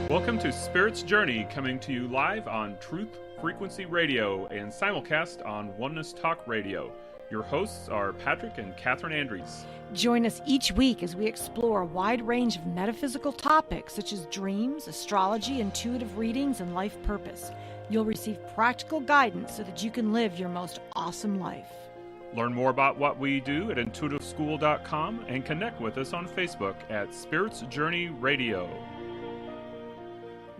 Welcome to Spirit's Journey, coming to you live on Truth Frequency Radio and simulcast on Oneness Talk Radio. Your hosts are Patrick and Catherine Andrews. Join us each week as we explore a wide range of metaphysical topics such as dreams, astrology, intuitive readings, and life purpose. You'll receive practical guidance so that you can live your most awesome life. Learn more about what we do at intuitiveschool.com and connect with us on Facebook at Spirit's Journey Radio.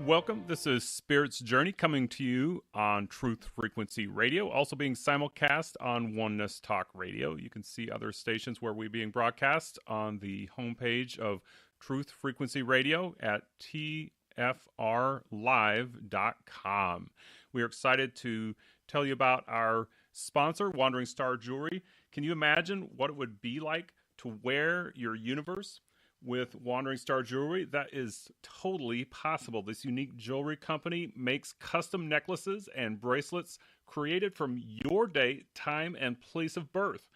Welcome. This is Spirit's Journey coming to you on Truth Frequency Radio, also being simulcast on Oneness Talk Radio. You can see other stations where we're being broadcast on the homepage of Truth Frequency Radio at tfrlive.com. We are excited to tell you about our sponsor, Wandering Star Jewelry. Can you imagine what it would be like to wear your universe with Wandering Star Jewelry? That is totally possible. This unique jewelry company makes custom necklaces and bracelets created from your date, time, and place of birth.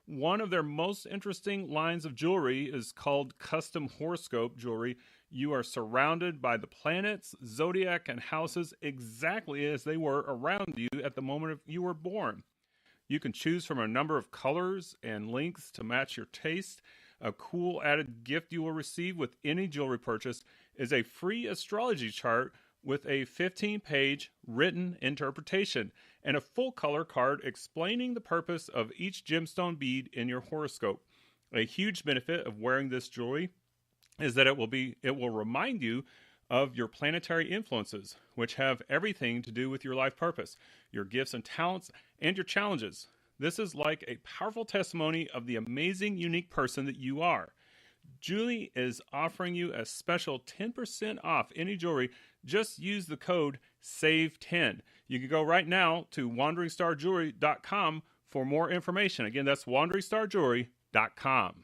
One of their most interesting lines of jewelry is called custom horoscope jewelry. You are surrounded by the planets, zodiac, and houses exactly as they were around you at the moment you were born. You can choose from a number of colors and lengths to match your taste. A cool added gift you will receive with any jewelry purchase is a free astrology chart with a 15-page written interpretation and a full color card explaining the purpose of each gemstone bead in your horoscope. A huge benefit of wearing this jewelry is that it will remind you of your planetary influences, which have everything to do with your life purpose, your gifts and talents, and your challenges. This is like a powerful testimony of the amazing, unique person that you are. Julie is offering you a special 10% off any jewelry. Just use the code SAVE10. You can go right now to wanderingstarjewelry.com for more information. Again, that's wanderingstarjewelry.com.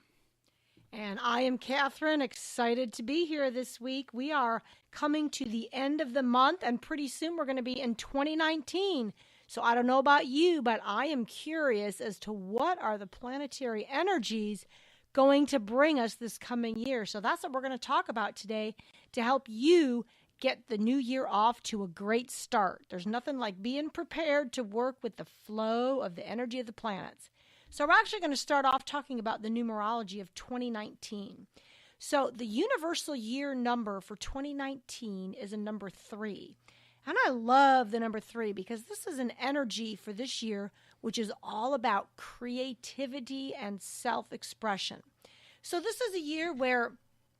And I am Catherine, excited to be here this week. We are coming to the end of the month, and pretty soon we're going to be in 2019. So I don't know about you, but I am curious as to what are the planetary energies going to bring us this coming year. So that's what we're going to talk about today to help you get the new year off to a great start. There's nothing like being prepared to work with the flow of the energy of the planets. So we're actually going to start off talking about the numerology of 2019. So the universal year number for 2019 is a number 3. And I love the number 3 because this is an energy for this year which is all about creativity and self-expression. So this is a year where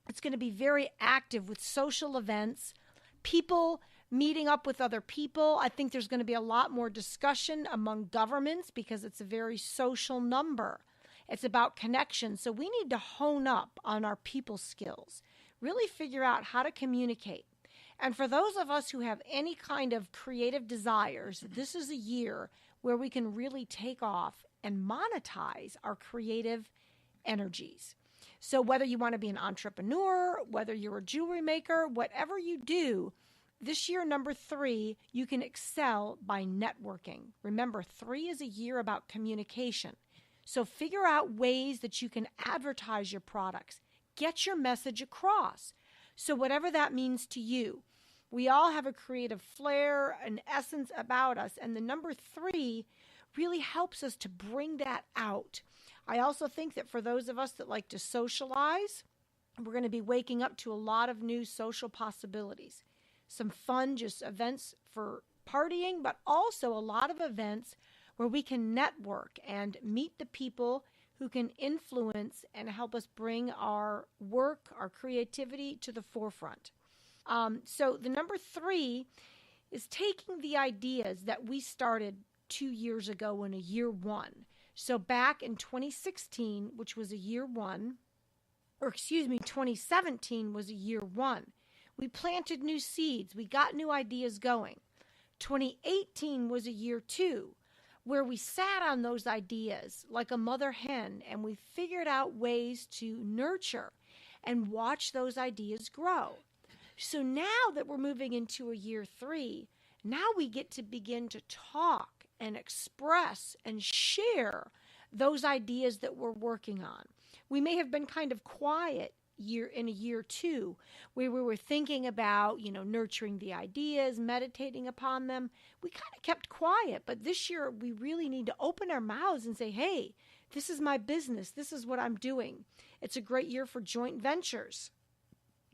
it's going to be very active with social events, people meeting up with other people. I think there's going to be a lot more discussion among governments because it's a very social number. It's about connection. So we need to hone up on our people skills, really figure out how to communicate. And for those of us who have any kind of creative desires, this is a year where we can really take off and monetize our creative energies. So whether you want to be an entrepreneur, whether you're a jewelry maker, whatever you do, this year, number 3, you can excel by networking. Remember, 3 is a year about communication. So figure out ways that you can advertise your products. Get your message across. So whatever that means to you, we all have a creative flair, an essence about us, and the number 3 really helps us to bring that out. I also think that for those of us that like to socialize, we're going to be waking up to a lot of new social possibilities. Some fun just events for partying, but also a lot of events where we can network and meet the people who can influence and help us bring our work, our creativity to the forefront. So the number 3 is taking the ideas that we started 2 years ago in a year 1. So back in 2016, which was a year 1, 2017 was a year 1. We planted new seeds. We got new ideas going. 2018 was a year 2, where we sat on those ideas like a mother hen, and we figured out ways to nurture and watch those ideas grow. So now that we're moving into a year 3, now we get to begin to talk and express and share those ideas that we're working on. We may have been kind of quiet year two, where we were thinking about, nurturing the ideas, meditating upon them. We kind of kept quiet, but this year we really need to open our mouths and say, hey, this is my business. This is what I'm doing. It's a great year for joint ventures,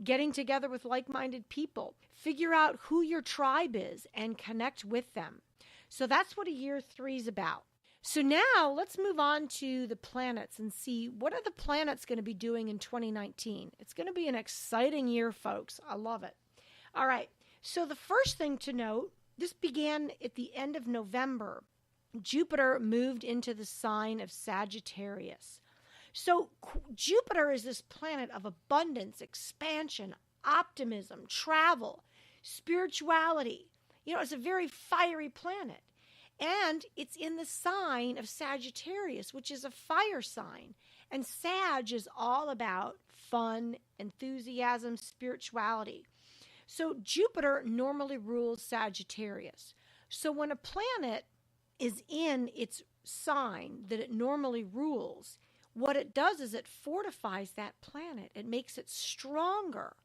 getting together with like-minded people. Figure out who your tribe is and connect with them. So that's what a year 3 is about. So now let's move on to the planets and see what are the planets going to be doing in 2019. It's going to be an exciting year, folks. I love it. All right. So the first thing to note, this began at the end of November. Jupiter moved into the sign of Sagittarius. So Jupiter is this planet of abundance, expansion, optimism, travel, spirituality. It's a very fiery planet. And it's in the sign of Sagittarius, which is a fire sign. And Sag is all about fun, enthusiasm, spirituality. So Jupiter normally rules Sagittarius. So when a planet is in its sign that it normally rules, what it does is it fortifies that planet. It makes it stronger.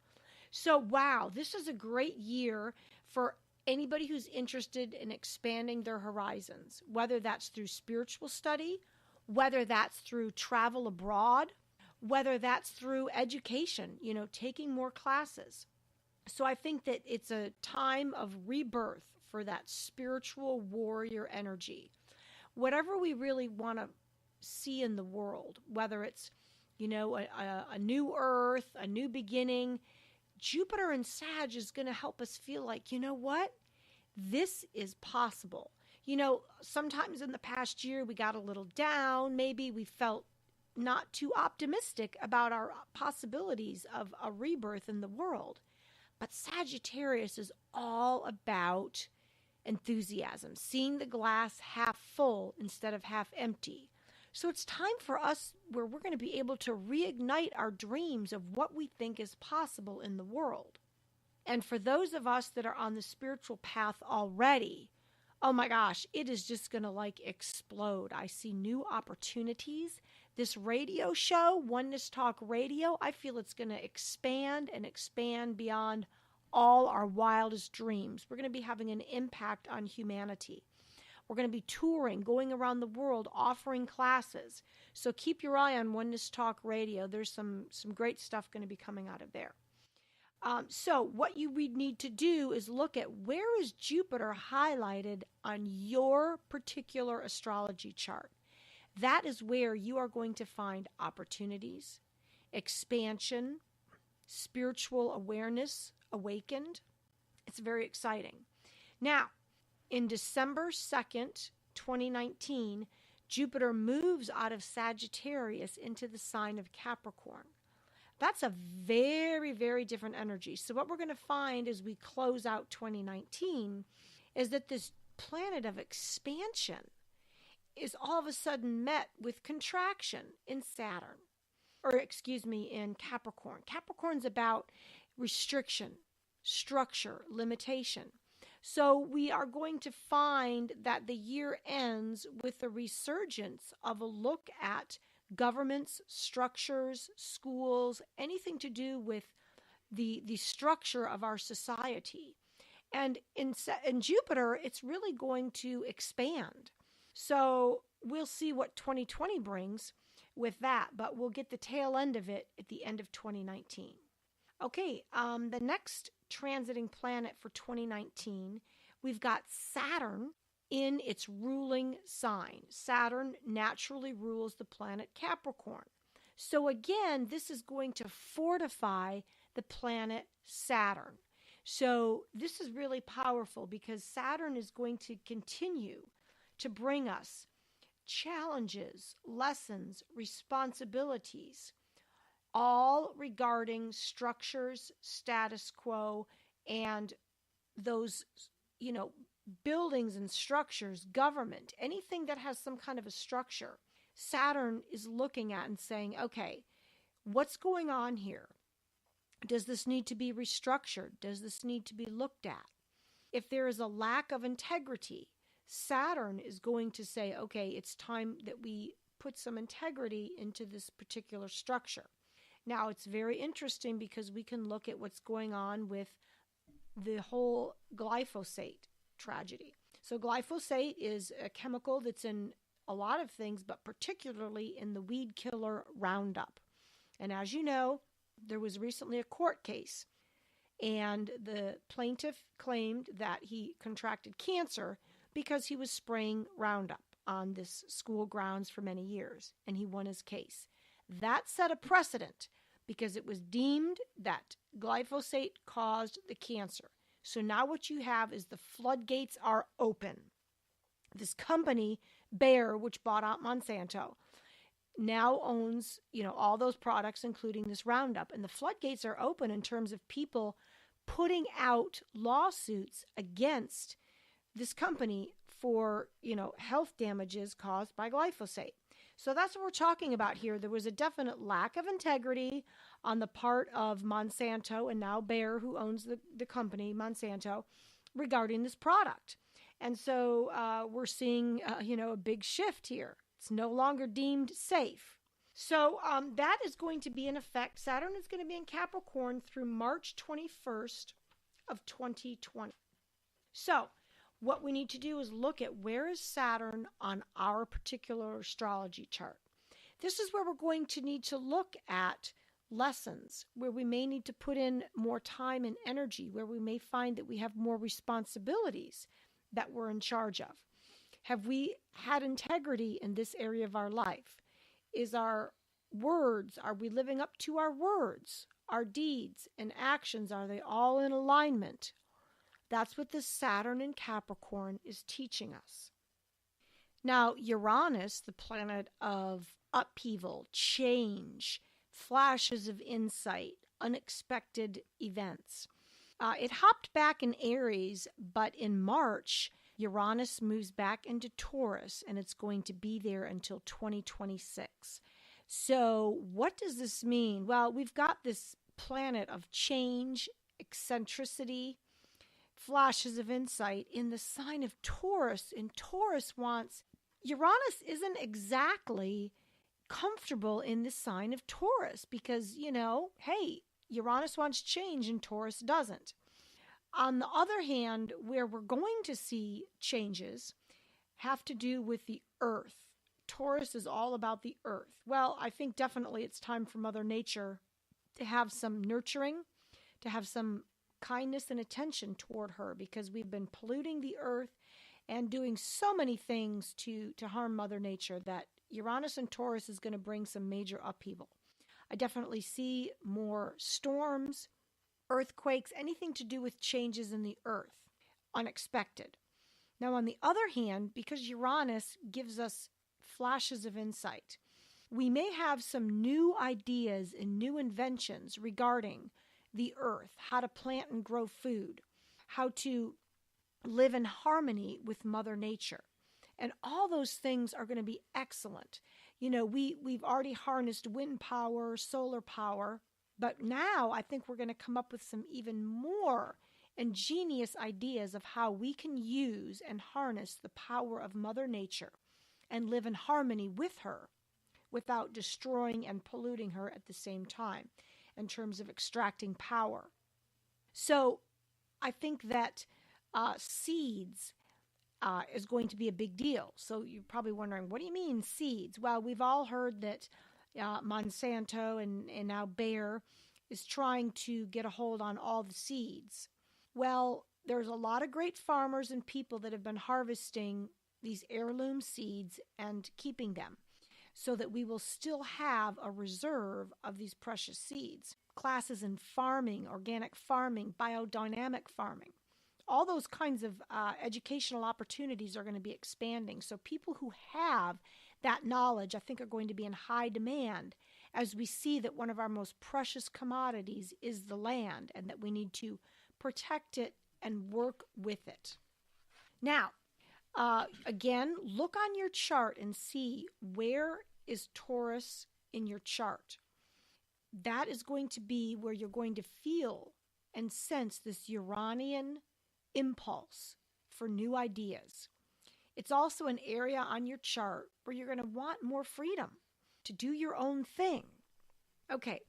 So, wow, this is a great year for anybody who's interested in expanding their horizons, whether that's through spiritual study, whether that's through travel abroad, whether that's through education, taking more classes. So I think that it's a time of rebirth for that spiritual warrior energy. Whatever we really want to see in the world, whether it's, a new earth, a new beginning, Jupiter and Sag is going to help us feel like, what? This is possible. Sometimes in the past year, we got a little down. Maybe we felt not too optimistic about our possibilities of a rebirth in the world. But Sagittarius is all about enthusiasm, seeing the glass half full instead of half empty. So it's time for us where we're going to be able to reignite our dreams of what we think is possible in the world. And for those of us that are on the spiritual path already, oh my gosh, it is just going to explode. I see new opportunities. This radio show, Oneness Talk Radio, I feel it's going to expand and expand beyond all our wildest dreams. We're going to be having an impact on humanity. We're going to be touring, going around the world, offering classes. So keep your eye on Oneness Talk Radio. There's some great stuff going to be coming out of there. So what you would need to do is look at where is Jupiter highlighted on your particular astrology chart. That is where you are going to find opportunities, expansion, spiritual awareness awakened. It's very exciting. Now, in December 2nd, 2019, Jupiter moves out of Sagittarius into the sign of Capricorn. That's a very, very different energy. So what we're going to find as we close out 2019 is that this planet of expansion is all of a sudden met with contraction in Saturn, in Capricorn. Capricorn's about restriction, structure, limitation. So we are going to find that the year ends with a resurgence of a look at governments, structures, schools, anything to do with the structure of our society. And in Jupiter, it's really going to expand. So we'll see what 2020 brings with that, but we'll get the tail end of it at the end of 2019. Okay, the next transiting planet for 2019, we've got Saturn in its ruling sign. Saturn naturally rules the planet Capricorn. So again, this is going to fortify the planet Saturn. So this is really powerful because Saturn is going to continue to bring us challenges, lessons, responsibilities, all regarding structures, status quo, and those, buildings and structures, government, anything that has some kind of a structure. Saturn is looking at and saying, okay, what's going on here? Does this need to be restructured? Does this need to be looked at? If there is a lack of integrity, Saturn is going to say, okay, it's time that we put some integrity into this particular structure. Now, it's very interesting because we can look at what's going on with the whole glyphosate tragedy. So glyphosate is a chemical that's in a lot of things, but particularly in the weed killer Roundup. And as you know, there was recently a court case, and the plaintiff claimed that he contracted cancer because he was spraying Roundup on this school grounds for many years, and he won his case. That set a precedent because it was deemed that glyphosate caused the cancer. So now what you have is the floodgates are open. This company, Bayer, which bought out Monsanto, now owns, all those products, including this Roundup. And the floodgates are open in terms of people putting out lawsuits against this company for, health damages caused by glyphosate. So that's what we're talking about here. There was a definite lack of integrity on the part of Monsanto and now Bayer, who owns the company, Monsanto, regarding this product. And so we're seeing, a big shift here. It's no longer deemed safe. So that is going to be in effect. Saturn is going to be in Capricorn through March 21st of 2020. So what we need to do is look at where is Saturn on our particular astrology chart. This is where we're going to need to look at lessons, where we may need to put in more time and energy, where we may find that we have more responsibilities that we're in charge of. Have we had integrity in this area of our life? Is our words, are we living up to our words? Our deeds and actions, are they all in alignment? That's what this Saturn in Capricorn is teaching us. Now, Uranus, the planet of upheaval, change, flashes of insight, unexpected events. It hopped back in Aries, but in March, Uranus moves back into Taurus, and it's going to be there until 2026. So what does this mean? Well, we've got this planet of change, eccentricity, flashes of insight in the sign of Taurus. And Taurus Uranus isn't exactly comfortable in the sign of Taurus because, hey, Uranus wants change and Taurus doesn't. On the other hand, where we're going to see changes have to do with the earth. Taurus is all about the earth. Well, I think definitely it's time for Mother Nature to have some nurturing, to have some kindness and attention toward her, because we've been polluting the earth and doing so many things to harm Mother Nature that Uranus and Taurus is going to bring some major upheaval. I definitely see more storms, earthquakes, anything to do with changes in the earth, unexpected. Now, on the other hand, because Uranus gives us flashes of insight, we may have some new ideas and new inventions regarding the earth, how to plant and grow food, how to live in harmony with Mother Nature. And all those things are going to be excellent. We've already harnessed wind power, solar power, but now I think we're going to come up with some even more ingenious ideas of how we can use and harness the power of Mother Nature and live in harmony with her without destroying and polluting her at the same time in terms of extracting power. So I think that seeds is going to be a big deal. So you're probably wondering, what do you mean seeds? Well, we've all heard that Monsanto and now Bayer is trying to get a hold on all the seeds. Well, there's a lot of great farmers and people that have been harvesting these heirloom seeds and keeping them so that we will still have a reserve of these precious seeds. Classes in farming, organic farming, biodynamic farming, all those kinds of educational opportunities are going to be expanding. So people who have that knowledge, I think, are going to be in high demand as we see that one of our most precious commodities is the land and that we need to protect it and work with it. Now, again, look on your chart and see where is Taurus in your chart. That is going to be where you're going to feel and sense this Uranian impulse for new ideas. It's also an area on your chart where you're going to want more freedom to do your own thing. Okay,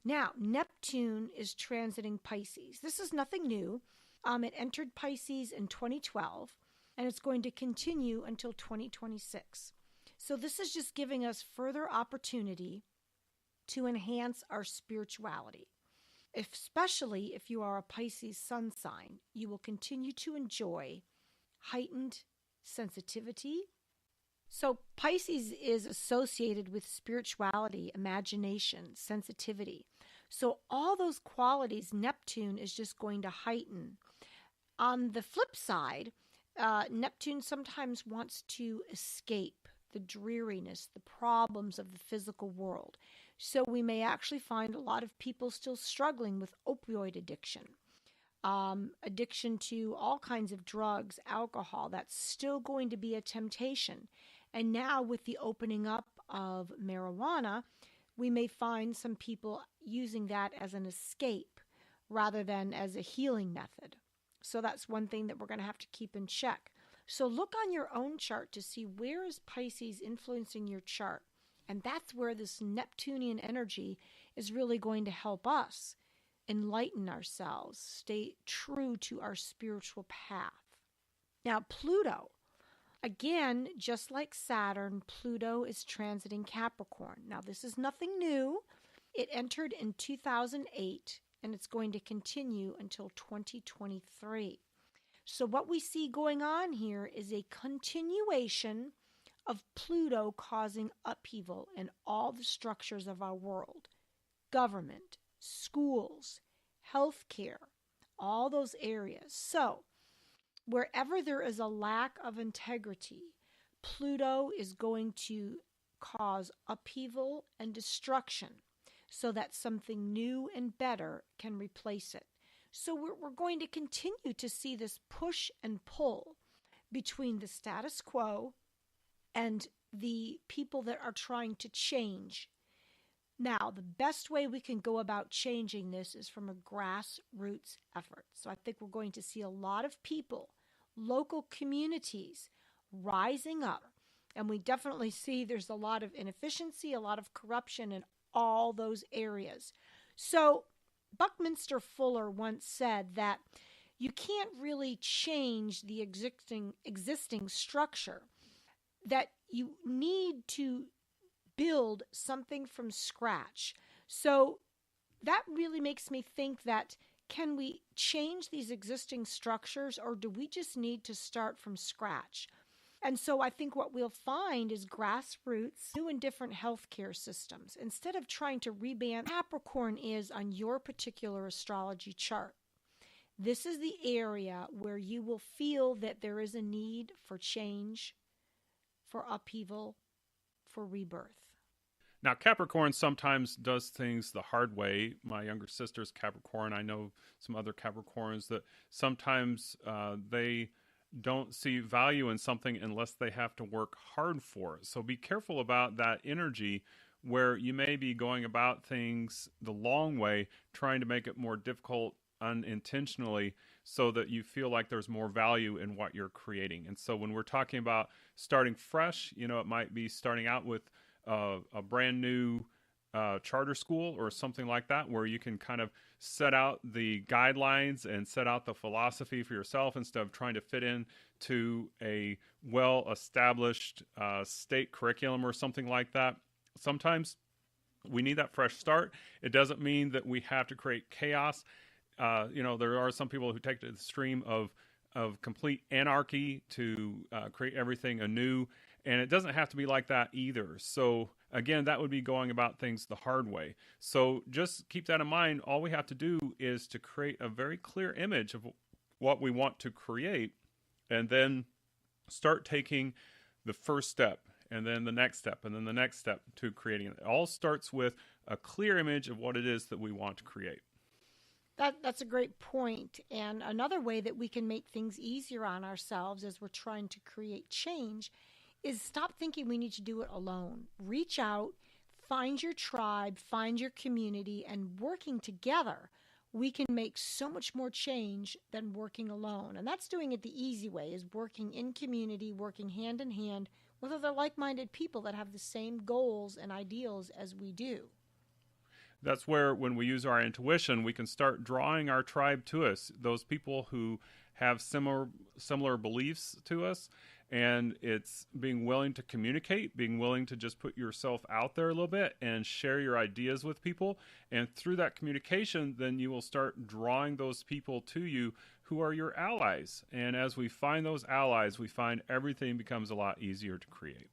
Now, Neptune is transiting Pisces. This is nothing new. It entered Pisces in 2012, and it's going to continue until 2026. So this is just giving us further opportunity to enhance our spirituality. Especially if you are a Pisces sun sign, you will continue to enjoy heightened sensitivity. So Pisces is associated with spirituality, imagination, sensitivity. So all those qualities, Neptune is just going to heighten. On the flip side, Neptune sometimes wants to escape the dreariness, the problems of the physical world. So we may actually find a lot of people still struggling with opioid addiction, addiction to all kinds of drugs, alcohol. That's still going to be a temptation. And now with the opening up of marijuana, we may find some people using that as an escape rather than as a healing method. So that's one thing that we're going to have to keep in check. So look on your own chart to see where is Pisces influencing your chart. And that's where this Neptunian energy is really going to help us enlighten ourselves, stay true to our spiritual path. Now, Pluto, again, just like Saturn, Pluto is transiting Capricorn. Now, this is nothing new. It entered in 2008, and it's going to continue until 2023. So what we see going on here is a continuation of Pluto causing upheaval in all the structures of our world. Government, schools, healthcare, all those areas. So wherever there is a lack of integrity, Pluto is going to cause upheaval and destruction so that something new and better can replace it. So we're going to continue to see this push and pull between the status quo and the people that are trying to change. Now, the best way we can go about changing this is from a grassroots effort. So I think we're going to see a lot of people, local communities rising up. And we definitely see there's a lot of inefficiency, a lot of corruption in all those areas. So Buckminster Fuller once said that you can't really change the existing structure, that you need to build something from scratch. So that really makes me think that, can we change these existing structures, or do we just need to start from scratch? And so I think what we'll find is grassroots, new and different healthcare systems. Instead of trying to reband, Capricorn is on your particular astrology chart. This is the area where you will feel that there is a need for change, for upheaval, for rebirth. Now, Capricorn sometimes does things the hard way. My younger sister's Capricorn. I know some other Capricorns that sometimes they don't see value in something unless they have to work hard for it. So be careful about that energy where you may be going about things the long way, trying to make it more difficult unintentionally so that you feel like there's more value in what you're creating. And so when we're talking about starting fresh, it might be starting out with a brand new charter school or something like that, where you can kind of set out the guidelines and set out the philosophy for yourself instead of trying to fit in to a well-established state curriculum or something like that. Sometimes we need that fresh start. It doesn't mean that we have to create chaos. There are some people who take to the extreme of complete anarchy to create everything anew. And it doesn't have to be like that either. So again, that would be going about things the hard way. So just keep that in mind. All we have to do is to create a very clear image of what we want to create, and then start taking the first step, and then the next step, and then the next step to creating it. It all starts with a clear image of what it is that we want to create. That's a great point. And another way that we can make things easier on ourselves as we're trying to create change is stop thinking we need to do it alone. Reach out, find your tribe, find your community, and working together, we can make so much more change than working alone. And that's doing it the easy way, is working in community, working hand in hand with other like-minded people that have the same goals and ideals as we do. That's where, when we use our intuition, we can start drawing our tribe to us, those people who have similar beliefs to us. And it's being willing to communicate, being willing to just put yourself out there a little bit and share your ideas with people. And through that communication, then you will start drawing those people to you who are your allies. And as we find those allies, we find everything becomes a lot easier to create.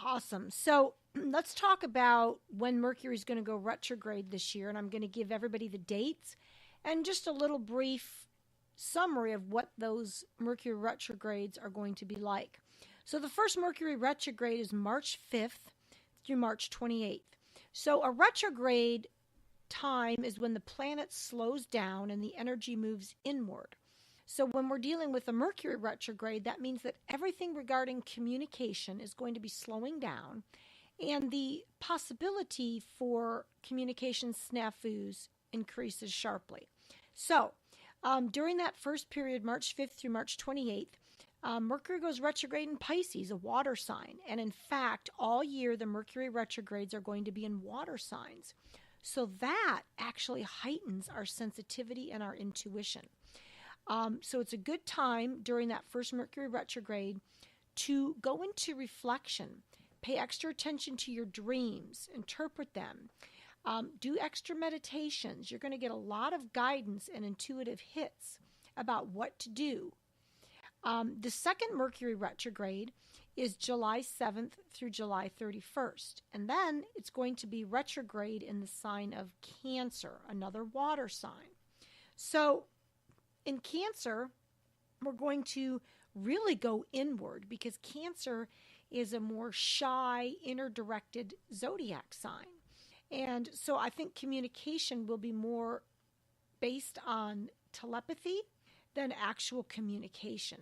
Awesome. So let's talk about when Mercury is going to go retrograde this year. And I'm going to give everybody the dates and just a little brief summary of what those Mercury retrogrades are going to be like. So the first Mercury retrograde is March 5th through March 28th. So a retrograde time is when the planet slows down and the energy moves inward. So when we're dealing with a Mercury retrograde, that means that everything regarding communication is going to be slowing down, and the possibility for communication snafus increases sharply. So during that first period, March 5th through March 28th, Mercury goes retrograde in Pisces, a water sign. And in fact, all year, the Mercury retrogrades are going to be in water signs. So that actually heightens our sensitivity and our intuition. So it's a good time during that first Mercury retrograde to go into reflection, pay extra attention to your dreams, interpret them. Do extra meditations. You're going to get a lot of guidance and intuitive hits about what to do. The second Mercury retrograde is July 7th through July 31st. And then it's going to be retrograde in the sign of Cancer, another water sign. So in Cancer, we're going to really go inward because Cancer is a more shy, inner-directed zodiac sign. And so I think communication will be more based on telepathy than actual communication.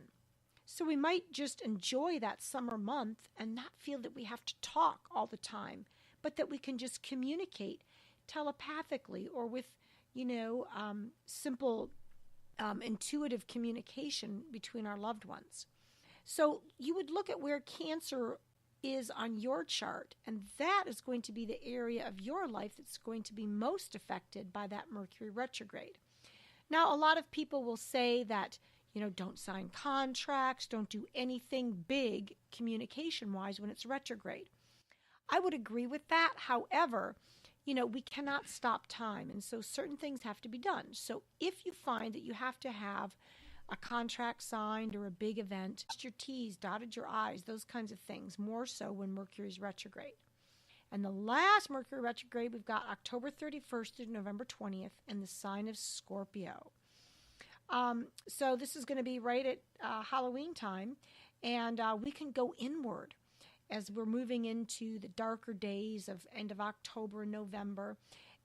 So we might just enjoy that summer month and not feel that we have to talk all the time, but that we can just communicate telepathically or with, simple intuitive communication between our loved ones. So you would look at where Cancer is on your chart, and that is going to be the area of your life that's going to be most affected by that Mercury retrograde. Now, a lot of people will say that, don't sign contracts, don't do anything big communication-wise when it's retrograde. I would agree with that. However, we cannot stop time, and so certain things have to be done. So if you find that you have to have a contract signed or a big event, crossed your T's, dotted your I's, those kinds of things, more so when Mercury's retrograde. And the last Mercury retrograde, we've got October 31st through November 20th in the sign of Scorpio. So this is going to be right at Halloween time, and we can go inward as we're moving into the darker days of end of October and November,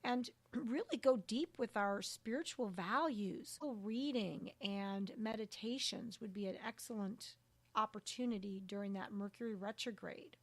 and really go deep with our spiritual values. Reading and meditations would be an excellent opportunity during that Mercury retrograde.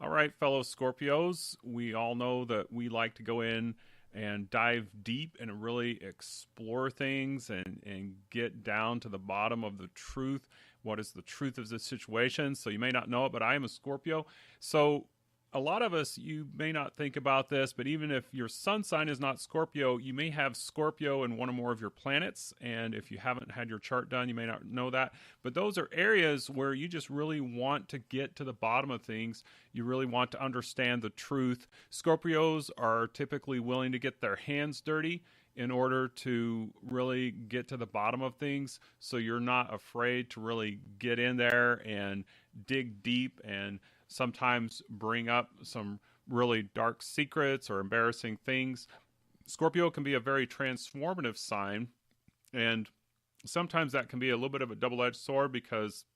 All right, fellow Scorpios, we all know that we like to go in and dive deep and really explore things and get down to the bottom of the truth. What is the truth of the situation? So you may not know it, but I am a Scorpio. So a lot of us, you may not think about this, but even if your sun sign is not Scorpio, you may have Scorpio in one or more of your planets. And if you haven't had your chart done, you may not know that. But those are areas where you just really want to get to the bottom of things. You really want to understand the truth. Scorpios are typically willing to get their hands dirty in order to really get to the bottom of things. So you're not afraid to really get in there and dig deep and sometimes bring up some really dark secrets or embarrassing things. Scorpio can be a very transformative sign, and sometimes that can be a little bit of a double-edged sword because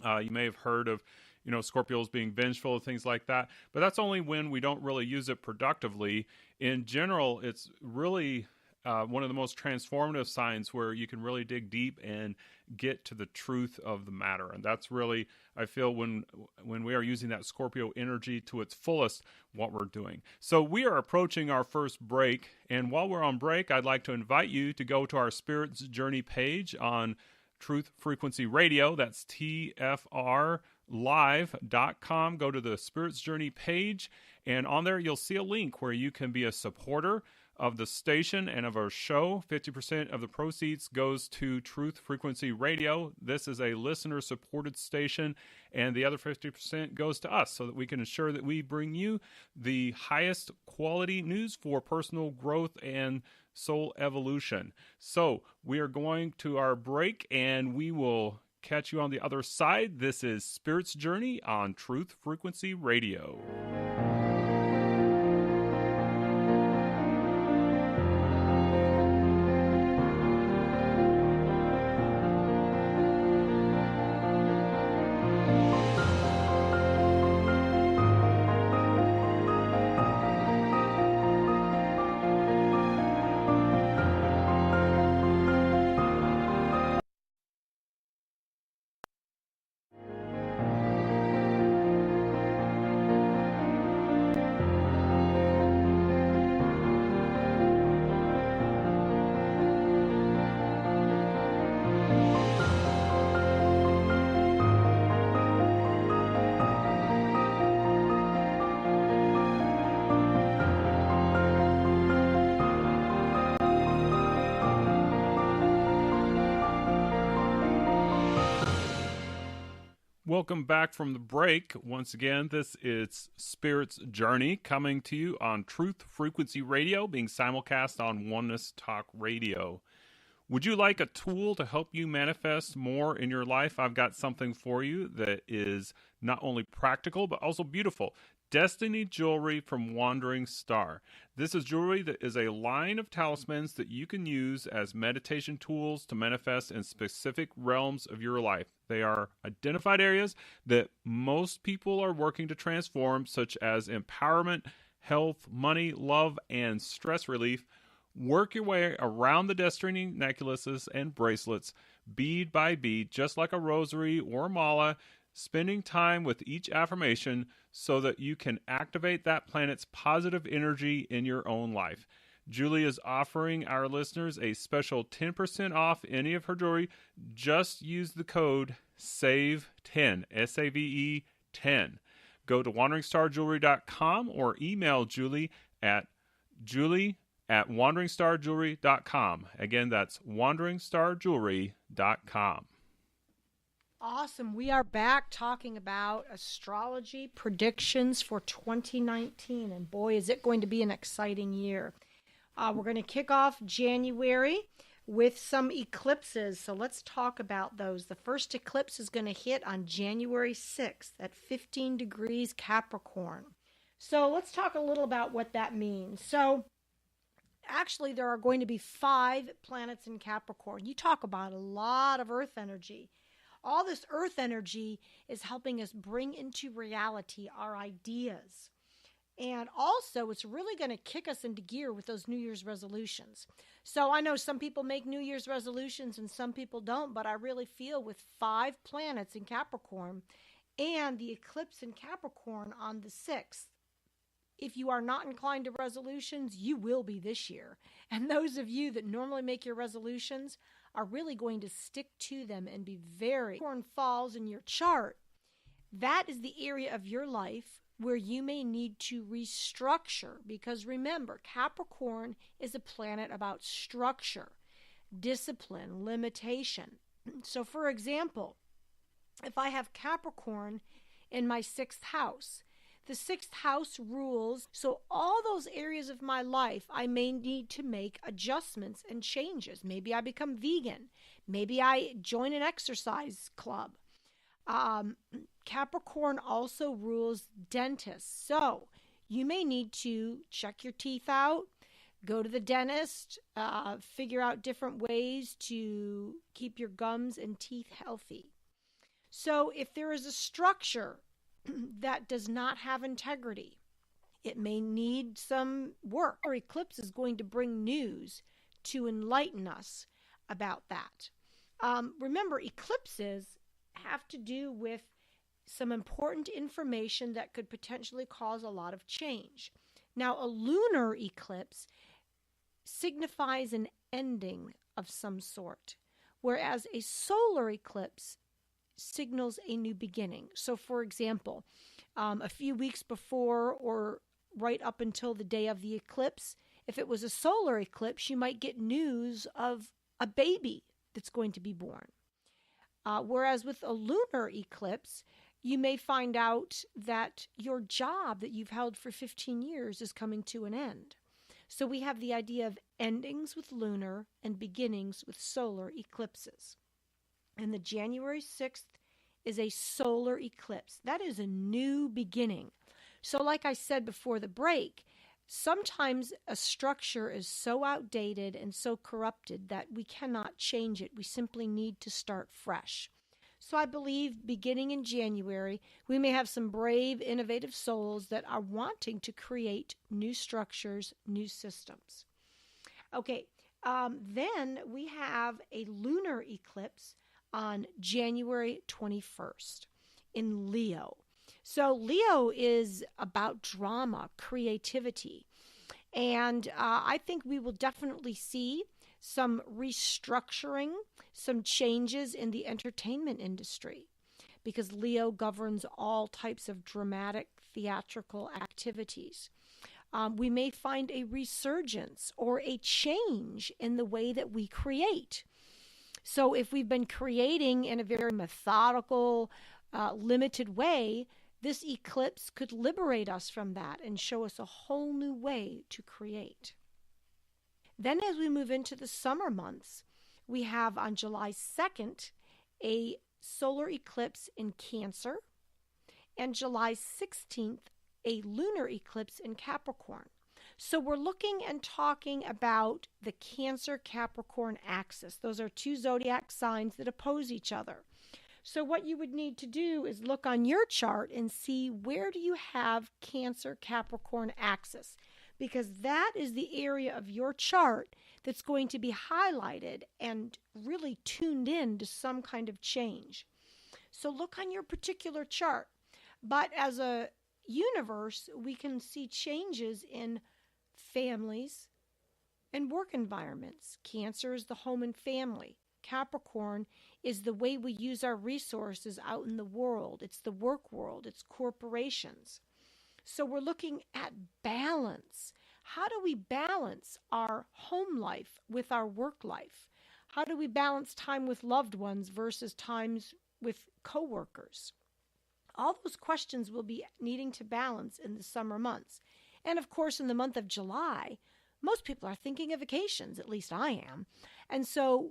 you may have heard of Scorpios being vengeful and things like that, but that's only when we don't really use it productively. In general, it's really one of the most transformative signs where you can really dig deep and get to the truth of the matter. And that's really, I feel, when we are using that Scorpio energy to its fullest, what we're doing. So we are approaching our first break. And while we're on break, I'd like to invite you to go to our Spirit's Journey page on Truth Frequency Radio. That's TFRlive.com. Go to the Spirit's Journey page And on there, you'll see a link where you can be a supporter of the station and of our show. 50% of the proceeds goes to Truth Frequency Radio. This is a listener-supported station, and the other 50% goes to us so that we can ensure that we bring you the highest quality news for personal growth and soul evolution. So we are going to our break, and we will catch you on the other side. This is Spirit's Journey on Truth Frequency Radio. Welcome back from the break. Once again, this is Spirit's Journey coming to you on Truth Frequency Radio, being simulcast on Oneness Talk Radio. Would you like a tool to help you manifest more in your life? I've got something for you that is not only practical, but also beautiful. Destiny Jewelry from Wandering Star. This is jewelry that is a line of talismans that you can use as meditation tools to manifest in specific realms of your life. They are identified areas that most people are working to transform, such as empowerment, health, money, love, and stress relief. Work your way around the destiny necklaces and bracelets, bead by bead, just like a rosary or a mala, spending time with each affirmation so that you can activate that planet's positive energy in your own life. Julie is offering our listeners a special 10% off any of her jewelry. Just use the code SAVE10, S-A-V-E 10. Go to wanderingstarjewelry.com or email Julie at wanderingstarjewelry.com. Again, that's wanderingstarjewelry.com. Awesome. We are back talking about astrology predictions for 2019. And boy, is it going to be an exciting year. We're going to kick off January with some eclipses. So let's talk about those. The first eclipse is going to hit on January 6th at 15 degrees Capricorn. So let's talk a little about what that means. So actually, there are going to be 5 planets in Capricorn. You talk about a lot of Earth energy. All this Earth energy is helping us bring into reality our ideas. And also, it's really going to kick us into gear with those New Year's resolutions. So I know some people make New Year's resolutions and some people don't, but I really feel with 5 planets in Capricorn and the eclipse in Capricorn on the 6th, if you are not inclined to resolutions, you will be this year. And those of you that normally make your resolutions are really going to stick to them and be very Capricorn falls in your chart. That is the area of your life where you may need to restructure, because remember, Capricorn is a planet about structure, discipline, limitation. So for example, if I have Capricorn in my 6th house, the 6th house rules, so all those areas of my life, I may need to make adjustments and changes. Maybe I become vegan. Maybe I join an exercise club. Capricorn also rules dentists. So you may need to check your teeth out, go to the dentist, figure out different ways to keep your gums and teeth healthy. So if there is a structure that does not have integrity, it may need some work. Our eclipse is going to bring news to enlighten us about that. Remember, eclipses have to do with some important information that could potentially cause a lot of change. Now, a lunar eclipse signifies an ending of some sort, whereas a solar eclipse signals a new beginning. So, for example, a few weeks before or right up until the day of the eclipse. If it was a solar eclipse, you might get news of a baby that's going to be born. Whereas with a lunar eclipse, you may find out that your job that you've held for 15 years is coming to an end. So we have the idea of endings with lunar and beginnings with solar eclipses. And the January 6th is a solar eclipse. That is a new beginning. So like I said before the break, sometimes a structure is so outdated and so corrupted that we cannot change it. We simply need to start fresh. So I believe beginning in January, we may have some brave, innovative souls that are wanting to create new structures, new systems. Okay, then we have a lunar eclipse on January 21st in Leo. So Leo is about drama, creativity, and I think we will definitely see some restructuring, some changes in the entertainment industry, because Leo governs all types of dramatic, theatrical activities. We may find a resurgence or a change in the way that we create. So if we've been creating in a very methodical, limited way, this eclipse could liberate us from that and show us a whole new way to create. Then as we move into the summer months, we have on July 2nd a solar eclipse in Cancer, and July 16th a lunar eclipse in Capricorn. So we're looking and talking about the Cancer-Capricorn axis. Those are two zodiac signs that oppose each other. So what you would need to do is look on your chart and see where do you have Cancer-Capricorn axis, because that is the area of your chart that's going to be highlighted and really tuned in to some kind of change. So look on your particular chart. But as a universe, we can see changes in families and work environments. Cancer is the home and family. Capricorn is the way we use our resources out in the world. It's the work world. It's corporations. So we're looking at balance. How do we balance our home life with our work life? How do we balance time with loved ones versus times with coworkers? All those questions will be needing to balance in the summer months. And of course, in the month of July, most people are thinking of vacations, at least I am. And so,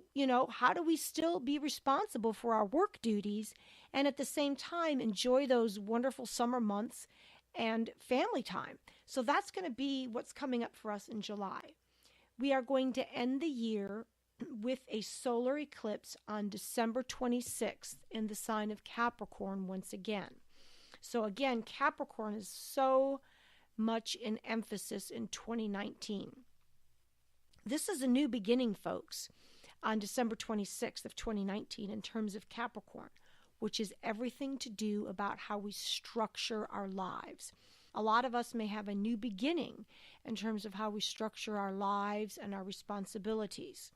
how do we still be responsible for our work duties and at the same time enjoy those wonderful summer months and family time? So that's going to be what's coming up for us in July. We are going to end the year with a solar eclipse on December 26th in the sign of Capricorn once again. So again, Capricorn is so much in emphasis in 2019. This is a new beginning, folks, on December 26th of 2019 in terms of Capricorn, which is everything to do about how we structure our lives. A lot of us may have a new beginning in terms of how we structure our lives and our responsibilities.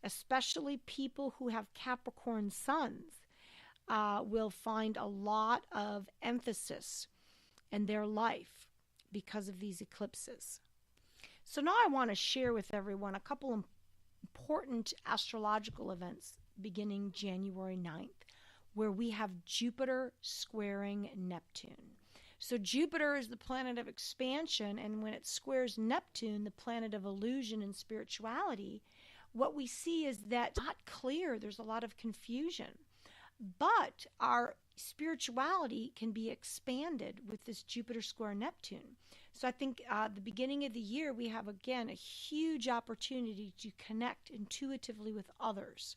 Especially people who have Capricorn suns will find a lot of emphasis in their life because of these eclipses. So now I want to share with everyone a couple important astrological events beginning January 9th, where we have Jupiter squaring Neptune. So Jupiter is the planet of expansion, and when it squares Neptune, the planet of illusion and spirituality, what we see is that it's not clear. There's a lot of confusion. But our spirituality can be expanded with this Jupiter square Neptune. So I think the beginning of the year, we have, again, a huge opportunity to connect intuitively with others.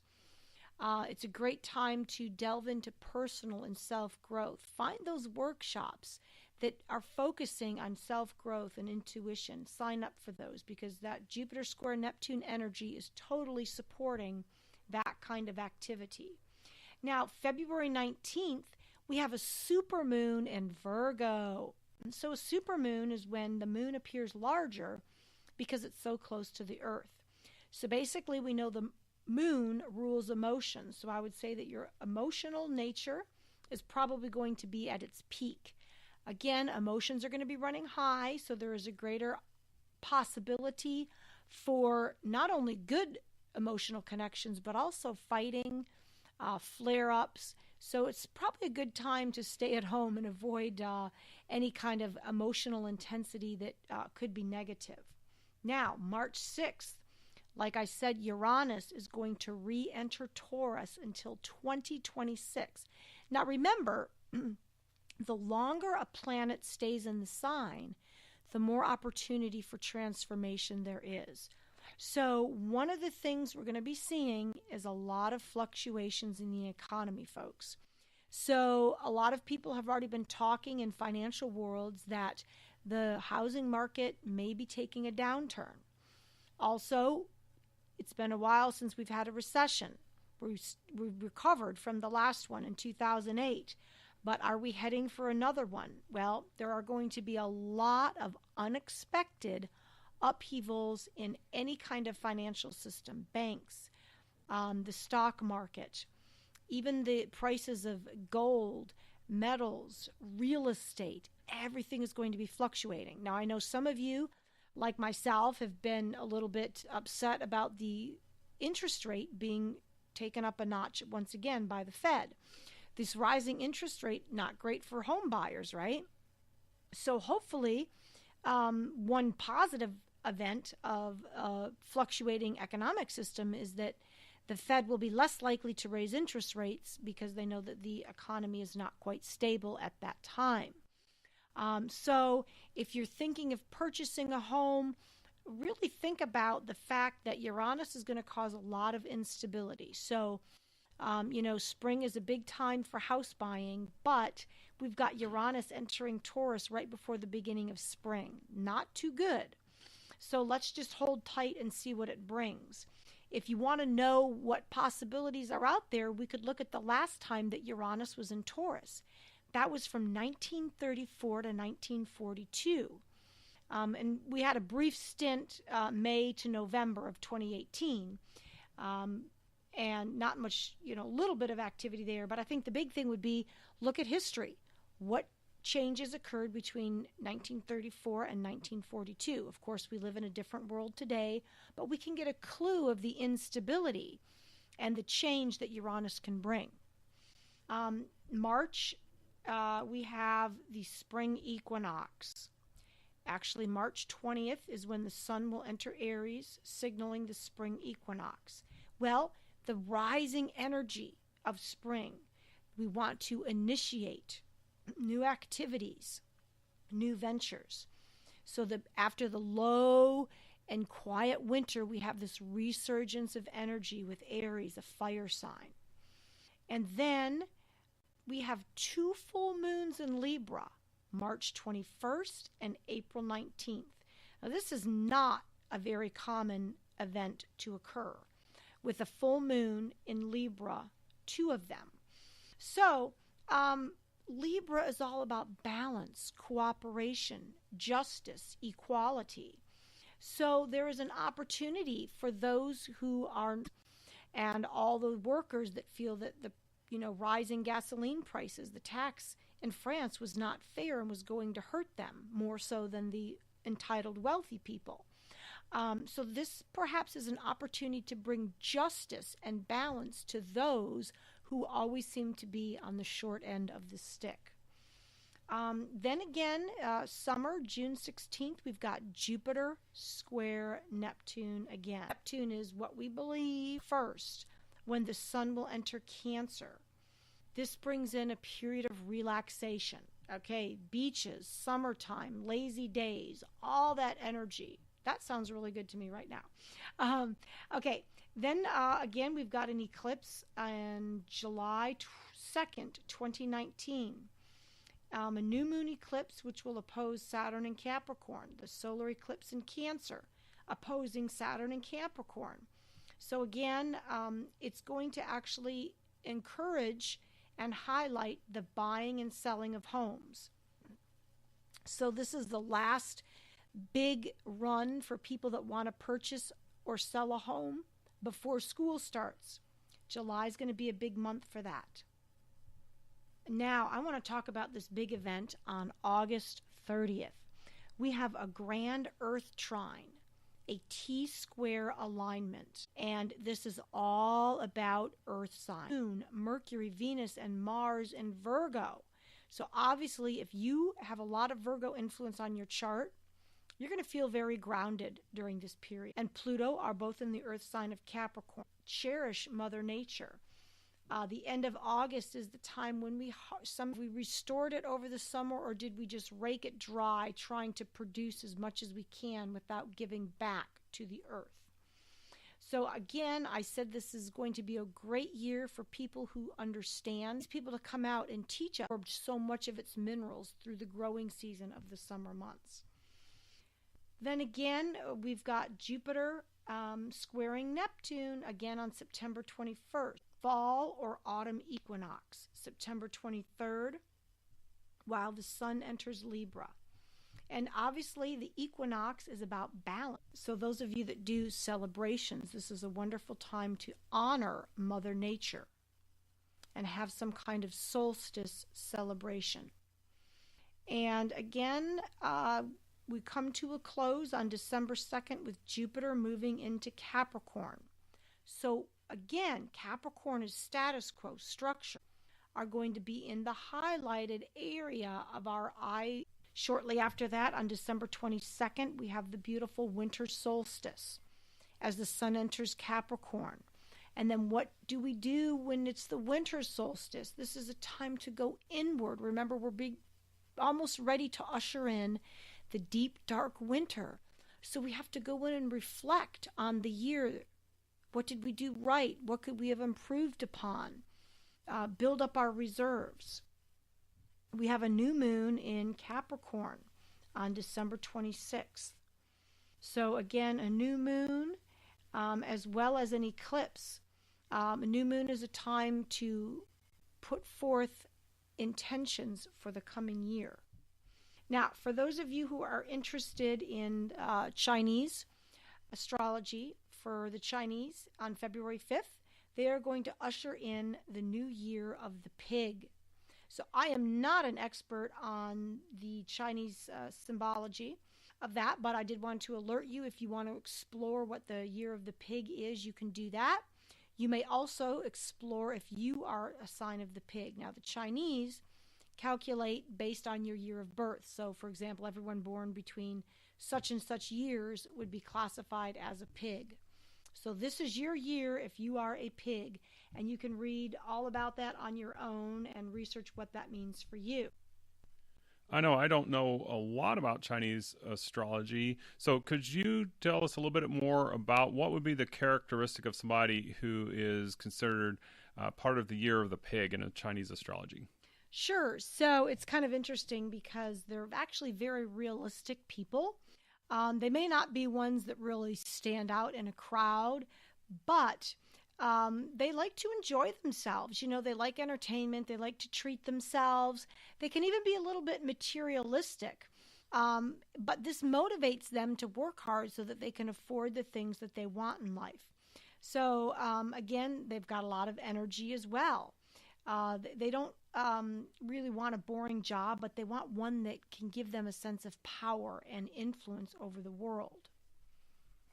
It's a great time to delve into personal and self-growth. Find those workshops that are focusing on self-growth and intuition. Sign up for those, because that Jupiter square Neptune energy is totally supporting that kind of activity. Now, February 19th, we have a supermoon in Virgo. And so a supermoon is when the moon appears larger because it's so close to the earth. So basically, we know the moon rules emotions. So I would say that your emotional nature is probably going to be at its peak. Again, emotions are going to be running high, so there is a greater possibility for not only good emotional connections, but also fighting, flare-ups. So it's probably a good time to stay at home and avoid any kind of emotional intensity that could be negative. Now, March 6th, like I said, Uranus is going to re-enter Taurus until 2026. Now, remember, the longer a planet stays in the sign, the more opportunity for transformation there is. So one of the things we're going to be seeing is a lot of fluctuations in the economy, folks. So a lot of people have already been talking in financial worlds that the housing market may be taking a downturn. Also, it's been a while since we've had a recession. We've recovered from the last one in 2008. But are we heading for another one? Well, there are going to be a lot of unexpected upheavals in any kind of financial system, banks, the stock market, even the prices of gold, metals, real estate. Everything is going to be fluctuating. Now, I know some of you, like myself, have been a little bit upset about the interest rate being taken up a notch once again by the Fed. This rising interest rate, not great for home buyers, right? So hopefully, one positive event of a fluctuating economic system is that the Fed will be less likely to raise interest rates because they know that the economy is not quite stable at that time. So if you're thinking of purchasing a home, really think about the fact that Uranus is going to cause a lot of instability. So spring is a big time for house buying, but we've got Uranus entering Taurus right before the beginning of spring. Not too good. So let's just hold tight and see what it brings. If you want to know what possibilities are out there, we could look at the last time that Uranus was in Taurus. That was from 1934 to 1942. And we had a brief stint, May to November of 2018. And not much, little bit of activity there. But I think the big thing would be look at history. What changes occurred between 1934 and 1942? Of course, we live in a different world today, but we can get a clue of the instability and the change that Uranus can bring. March, we have the spring equinox. Actually, March 20th is when the sun will enter Aries, signaling the spring equinox. Well, the rising energy of spring. We want to initiate new activities, new ventures. So that after the low and quiet winter, we have this resurgence of energy with Aries, a fire sign. And then we have 2 full moons in Libra, March 21st and April 19th. Now, this is not a very common event to occur, with a full moon in Libra, 2 of them. So, Libra is all about balance, cooperation, justice, equality. So there is an opportunity for those who are, and all the workers that feel that the rising gasoline prices, the tax in France was not fair and was going to hurt them more so than the entitled wealthy people. So this perhaps is an opportunity to bring justice and balance to those who always seem to be on the short end of the stick. Then again, summer, June 16th, we've got Jupiter square Neptune again. Neptune is what we believe first when the sun will enter Cancer. This brings in a period of relaxation. Okay, beaches, summertime, lazy days, all that energy. That sounds really good to me right now. Okay, then again, we've got an eclipse on July 2nd, 2019. A new moon eclipse, which will oppose Saturn and Capricorn. The solar eclipse in Cancer, opposing Saturn and Capricorn. So again, it's going to actually encourage and highlight the buying and selling of homes. So this is the last big run for people that want to purchase or sell a home before school starts. July is going to be a big month for that. Now, I want to talk about this big event on August 30th. We have a grand Earth trine, a T-square alignment, and this is all about Earth signs. Moon, Mercury, Venus, and Mars in Virgo. So obviously, if you have a lot of Virgo influence on your chart, you're going to feel very grounded during this period. And Pluto are both in the Earth sign of Capricorn. Cherish Mother Nature. The end of August is the time when we restored it over the summer, or did we just rake it dry, trying to produce as much as we can without giving back to the earth? So again, I said this is going to be a great year for people who understand, people to come out and teach us so much of its minerals through the growing season of the summer months. Then again, we've got Jupiter squaring Neptune again on September 21st. Fall or autumn equinox, September 23rd, while the sun enters Libra. And obviously the equinox is about balance. So those of you that do celebrations, this is a wonderful time to honor Mother Nature and have some kind of solstice celebration. And again, we come to a close on December 2nd with Jupiter moving into Capricorn. So again, Capricorn is status quo, structure, are going to be in the highlighted area of our eye. Shortly after that, on December 22nd, we have the beautiful winter solstice as the sun enters Capricorn. And then what do we do when it's the winter solstice? This is a time to go inward. Remember, we're almost ready to usher in the deep, dark winter. So we have to go in and reflect on the year. What did we do right? What could we have improved upon? Build up our reserves. We have a new moon in Capricorn on December 26th. So again, a new moon as well as an eclipse. A new moon is a time to put forth intentions for the coming year. Now, for those of you who are interested in Chinese astrology, for the Chinese on February 5th, they are going to usher in the new year of the pig. So I am not an expert on the Chinese symbology of that, but I did want to alert you. If you want to explore what the year of the pig is, you can do that. You may also explore if you are a sign of the pig. Now, the Chinese calculate based on your year of birth. So, for example, everyone born between such and such years would be classified as a pig. So this is your year if you are a pig, and you can read all about that on your own and research what that means for you. I know I don't know a lot about Chinese astrology, so could you tell us a little bit more about what would be the characteristic of somebody who is considered part of the year of the pig in a Chinese astrology? Sure. So it's kind of interesting because they're actually very realistic people. They may not be ones that really stand out in a crowd, but they like to enjoy themselves. You know, they like entertainment. They like to treat themselves. They can even be a little bit materialistic. But this motivates them to work hard so that they can afford the things that they want in life. So, again, they've got a lot of energy as well. They don't really want a boring job, but they want one that can give them a sense of power and influence over the world.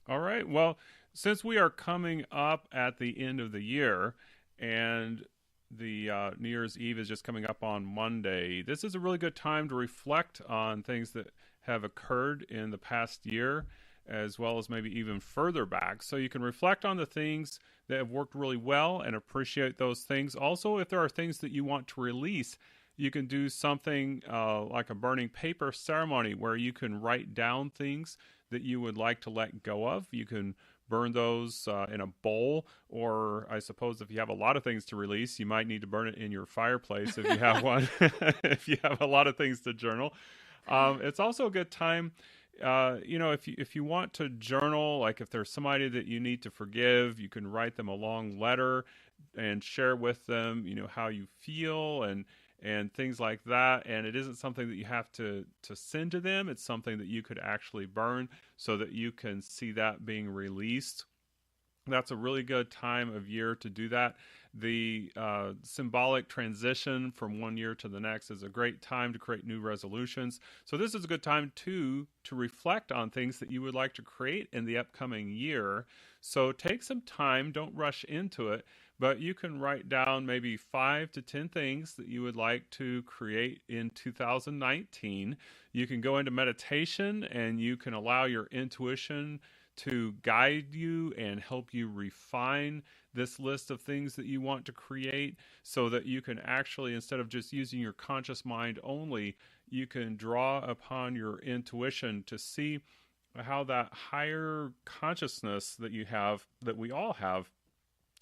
All right. Well, since we are coming up at the end of the year and the New Year's Eve is just coming up on Monday, this is a really good time to reflect on things that have occurred in the past year, as well as maybe even further back. So you can reflect on the things that have worked really well and appreciate those things. Also, if there are things that you want to release, you can do something like a burning paper ceremony where you can write down things that you would like to let go of. You can burn those in a bowl, or I suppose if you have a lot of things to release, you might need to burn it in your fireplace if you have one, if you have a lot of things to journal. It's also a good time, if you want to journal, like if there's somebody that you need to forgive, you can write them a long letter and share with them, how you feel and things like that. And it isn't something that you have to send to them. It's something that you could actually burn so that you can see that being released. That's a really good time of year to do that. The symbolic transition from one year to the next is a great time to create new resolutions. So this is a good time too to reflect on things that you would like to create in the upcoming year. So take some time, don't rush into it, but you can write down maybe 5 to 10 things that you would like to create in 2019. You can go into meditation and you can allow your intuition to guide you and help you refine this list of things that you want to create, so that you can actually, instead of just using your conscious mind only, you can draw upon your intuition to see how that higher consciousness that you have, that we all have,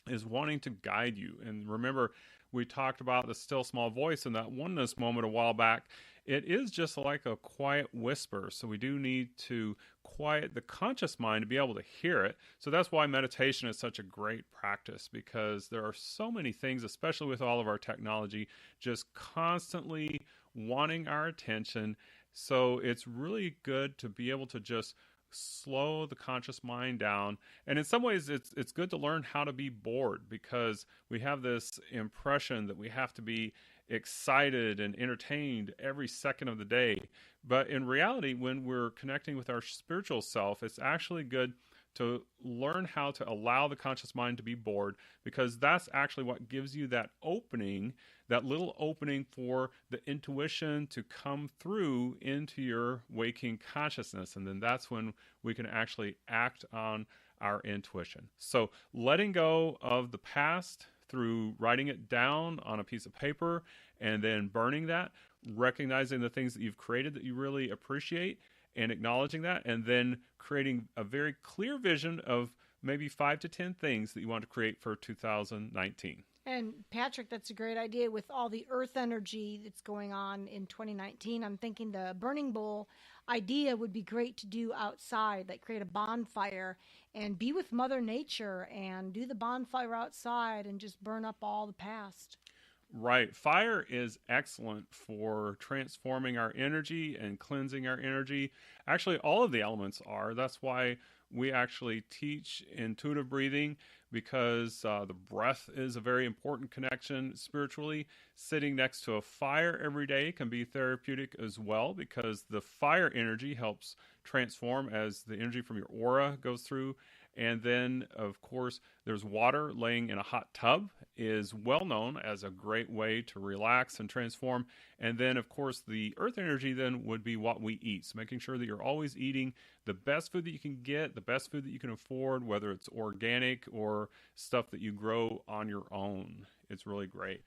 is wanting to guide you. And remember, we talked about the still small voice in that oneness moment a while back. It is just like a quiet whisper. So we do need to quiet the conscious mind to be able to hear it. So that's why meditation is such a great practice, because there are so many things, especially with all of our technology, just constantly wanting our attention. So it's really good to be able to just slow the conscious mind down. And in some ways it's good to learn how to be bored, because we have this impression that we have to be excited and entertained every second of the day. But in reality, when we're connecting with our spiritual self, it's actually good to learn how to allow the conscious mind to be bored, because that's actually what gives you that opening, that little opening for the intuition to come through into your waking consciousness. And then that's when we can actually act on our intuition. So letting go of the past through writing it down on a piece of paper and then burning that, recognizing the things that you've created that you really appreciate and acknowledging that, and then creating a very clear vision of maybe 5 to 10 things that you want to create for 2019. And Patrick, that's a great idea with all the earth energy that's going on in 2019. I'm thinking the burning bowl idea would be great to do outside, like create a bonfire and be with Mother Nature and do the bonfire outside and just burn up all the past. Right. Fire is excellent for transforming our energy and cleansing our energy. Actually, all of the elements are. That's why we actually teach intuitive breathing, because the breath is a very important connection spiritually. Sitting next to a fire every day can be therapeutic as well, because the fire energy helps transform as the energy from your aura goes through. And then, of course, there's water. Laying in a hot tub is well known as a great way to relax and transform. And then, of course, the earth energy then would be what we eat. So making sure that you're always eating the best food that you can get, the best food that you can afford, whether it's organic or stuff that you grow on your own. It's really great.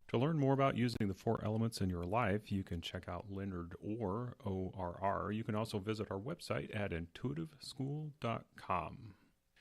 To learn more about using the 4 elements in your life, you can check out Leonard Orr, ORR. You can also visit our website at intuitiveschool.com.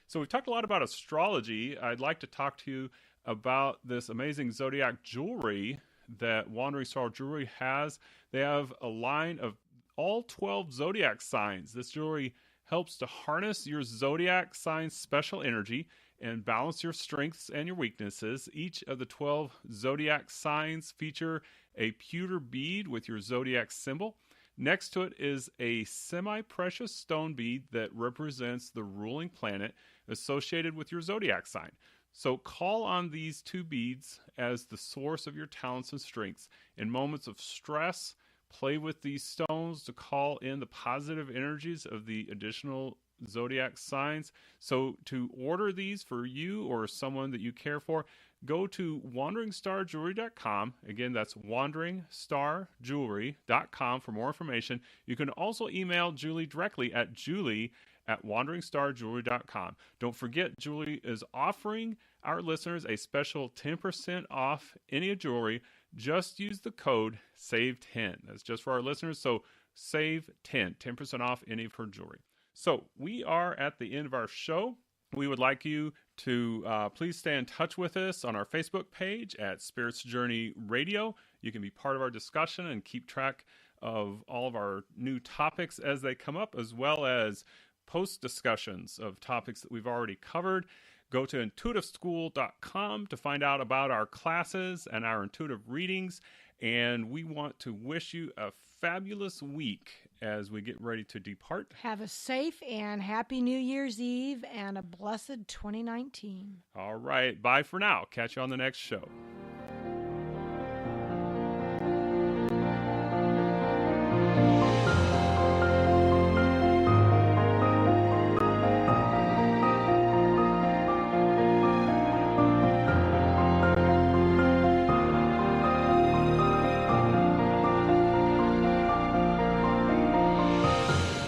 So we've talked a lot about astrology. I'd like to talk to you about this amazing zodiac jewelry that Wandering Star Jewelry has. They have a line of all 12 zodiac signs. This jewelry helps to harness your zodiac sign's special energy and balance your strengths and your weaknesses. Each of the 12 zodiac signs feature a pewter bead with your zodiac symbol. Next to it is a semi-precious stone bead that represents the ruling planet associated with your zodiac sign. So call on these 2 beads as the source of your talents and strengths. In moments of stress, play with these stones to call in the positive energies of the additional zodiac signs. So to order these for you or someone that you care for, go to wanderingstarjewelry.com. Again, that's wanderingstarjewelry.com for more information. You can also email Julie directly at julie@wanderingstarjewelry.com. Don't forget, Julie is offering our listeners a special 10% off any jewelry. Just use the code SAVE10. That's just for our listeners. So save 10% off any of her jewelry. So we are at the end of our show. We would like you to please stay in touch with us on our Facebook page at Spirits Journey Radio. You can be part of our discussion and keep track of all of our new topics as they come up, as well as post discussions of topics that we've already covered. Go to intuitiveschool.com to find out about our classes and our intuitive readings. And we want to wish you a fabulous week as we get ready to depart. Have a safe and happy New Year's Eve and a blessed 2019. All right. Bye for now. Catch you on the next show.